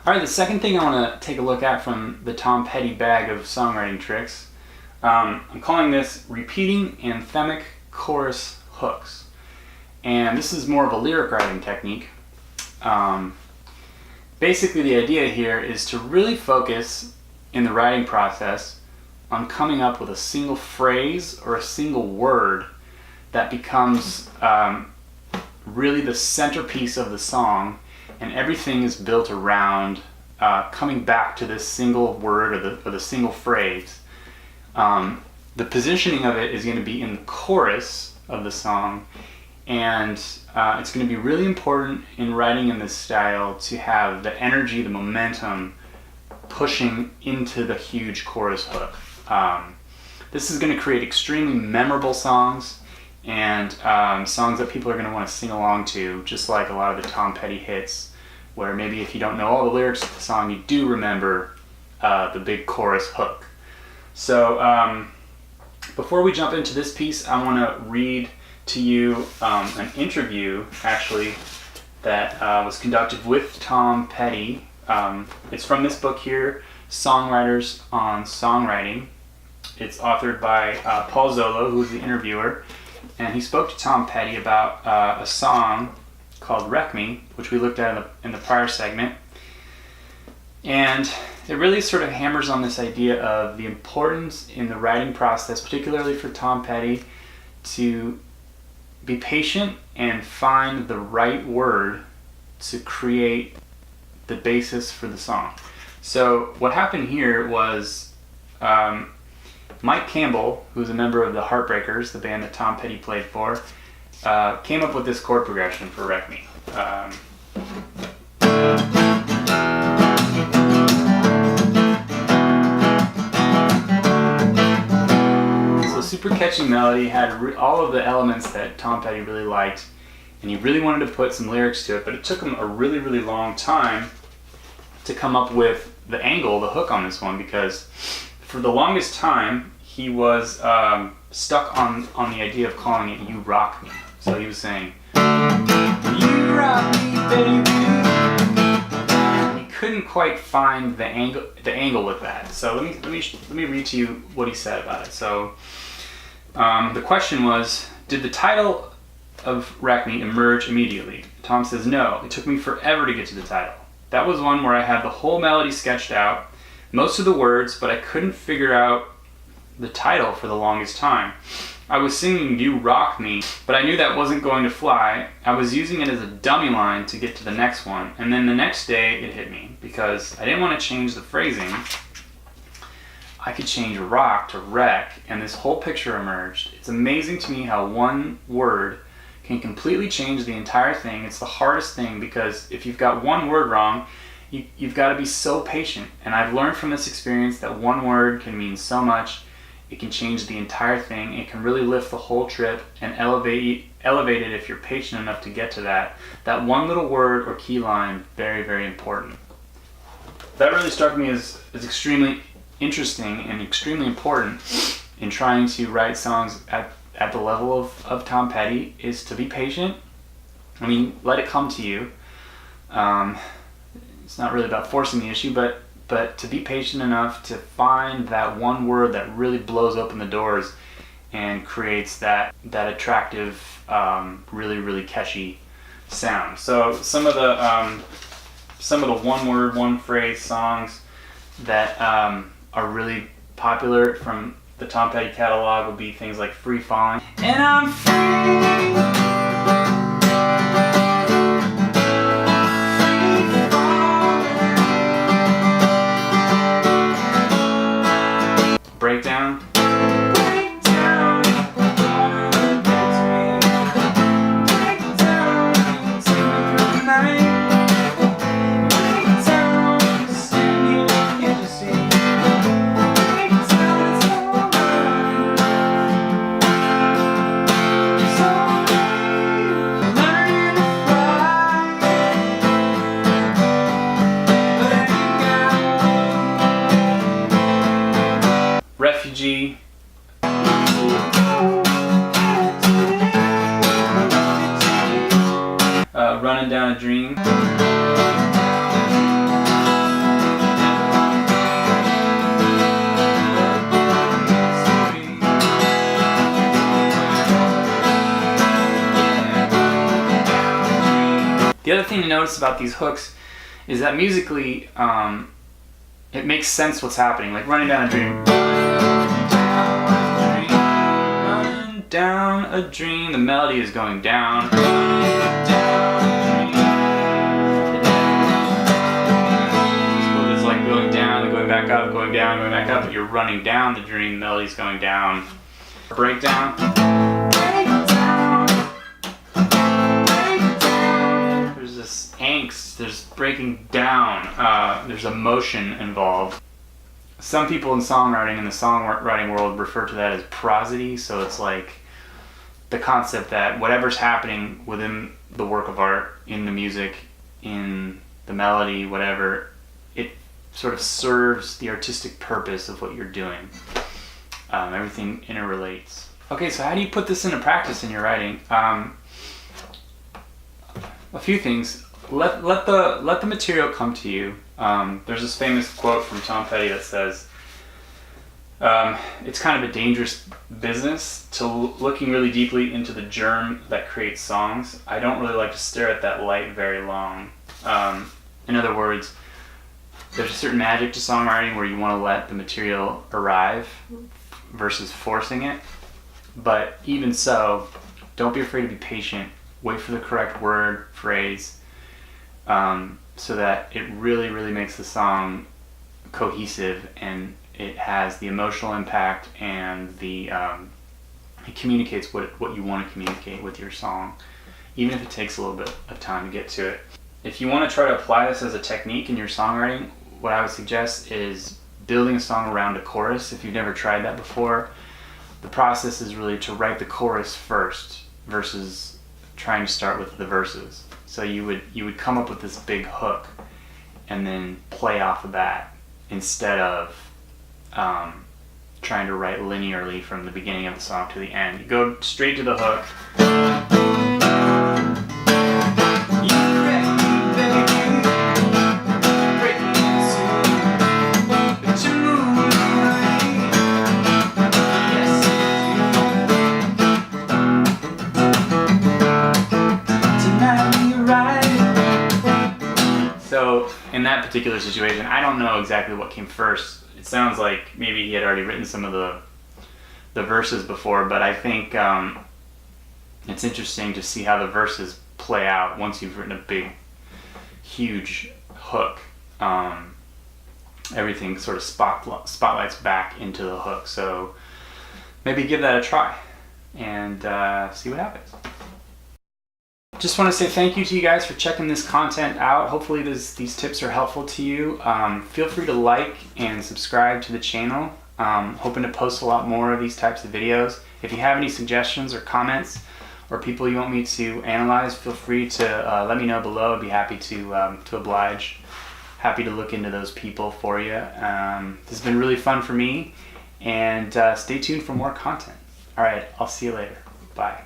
All right, the second thing I want to take a look at from the Tom Petty bag of songwriting tricks, I'm calling this repeating anthemic chorus hooks. And this is more of a lyric writing technique. Basically, the idea here is to really focus in the writing process on coming up with a single phrase or a single word that becomes really the centerpiece of the song, and everything is built around coming back to this single word or the single phrase. The positioning of it is going to be in the chorus of the song, and it's going to be really important in writing in this style to have the energy, the momentum pushing into the huge chorus hook. This is going to create extremely memorable songs, and songs that people are going to want to sing along to, just like a lot of the Tom Petty hits, where maybe if you don't know all the lyrics of the song, you do remember the big chorus hook. So before we jump into this piece, I want to read to you an interview, actually, that was conducted with Tom Petty. It's from this book here, Songwriters on Songwriting. It's authored by Paul Zolo, who's the interviewer, and he spoke to Tom Petty about a song called Wreck Me, which we looked at in the prior segment. And it really sort of hammers on this idea of the importance in the writing process, particularly for Tom Petty, to be patient and find the right word to create the basis for the song. So what happened here was Mike Campbell, who's a member of the Heartbreakers, the band that Tom Petty played for, came up with this chord progression for Wreck Me. So super catchy melody, had all of the elements that Tom Petty really liked, and he really wanted to put some lyrics to it, but it took him a really, really long time to come up with the angle, the hook on this one, because for the longest time he was stuck on the idea of calling it "You Rock Me." So he was saying, "You rock me, baby." He couldn't quite find the angle with that. So let me read to you what he said about it. So the question was, did the title of Wreck Me emerge immediately? Tom says, no, it took me forever to get to the title. That was one where I had the whole melody sketched out, most of the words, but I couldn't figure out the title for the longest time. I was singing "You Rock Me," but I knew that wasn't going to fly. I was using it as a dummy line to get to the next one, and then the next day it hit me, because I didn't want to change the phrasing. I could change rock to wreck, and this whole picture emerged. It's amazing to me how one word can completely change the entire thing. It's the hardest thing, because if you've got one word wrong, you've got to be so patient. And I've learned from this experience that one word can mean so much. It can change the entire thing. It can really lift the whole trip and elevate it if you're patient enough to get to that. That one little word or key line, very, very important. That really struck me as extremely interesting and extremely important in trying to write songs at the level of Tom Petty, is to be patient. I mean, let it come to you. It's not really about forcing the issue, but to be patient enough to find that one word that really blows open the doors and creates that attractive, really, really catchy sound. So some of the one word, one phrase songs that are really popular from the Tom Petty catalog would be things like "Free Falling" and "I'm Free." Breakdown. Breakdown, gets me. Breakdown, take me through the night. Breakdown, stand here, can't you see? Breakdown, it's alright. It's alright. Learning to fly. Letting go. Refugee. Running Down a Dream. The other thing to notice about these hooks is that musically, it makes sense what's happening. Like running down a dream. Running down a dream. The melody is going down. It's like going down, then going back up, going down, going back up. But you're running down the dream. The melody's going down. Breakdown. There's this angst. There's breaking down. There's emotion involved. Some people in songwriting, in the songwriting world, refer to that as prosody. So it's like the concept that whatever's happening within the work of art, in the music, in the melody, whatever, it sort of serves the artistic purpose of what you're doing. Everything interrelates. Okay, so how do you put this into practice in your writing? A few things. Let the material come to you. There's this famous quote from Tom Petty that says, it's kind of a dangerous business to looking really deeply into the germ that creates songs. I don't really like to stare at that light very long. In other words, there's a certain magic to songwriting where you want to let the material arrive versus forcing it. But even so, don't be afraid to be patient. Wait for the correct word, phrase, so that it really, really makes the song cohesive and it has the emotional impact and it communicates what you want to communicate with your song, even if it takes a little bit of time to get to it. If you want to try to apply this as a technique in your songwriting, what I would suggest is building a song around a chorus. If you've never tried that before, the process is really to write the chorus first versus trying to start with the verses. So you would come up with this big hook and then play off of that instead of trying to write linearly from the beginning of the song to the end. You go straight to the hook. So in that particular situation, I don't know exactly what came first. It sounds like maybe he had already written some of the verses before, but I think it's interesting to see how the verses play out once you've written a big, huge hook. Everything sort of spotlights back into the hook. So maybe give that a try and see what happens. Just want to say thank you to you guys for checking this content out. Hopefully these tips are helpful to you. Feel free to like and subscribe to the channel. Hoping to post a lot more of these types of videos. If you have any suggestions or comments or people you want me to analyze, feel free to let me know below. I'd be happy to oblige. Happy to look into those people for you. This has been really fun for me, and stay tuned for more content. All right, I'll see you later. Bye.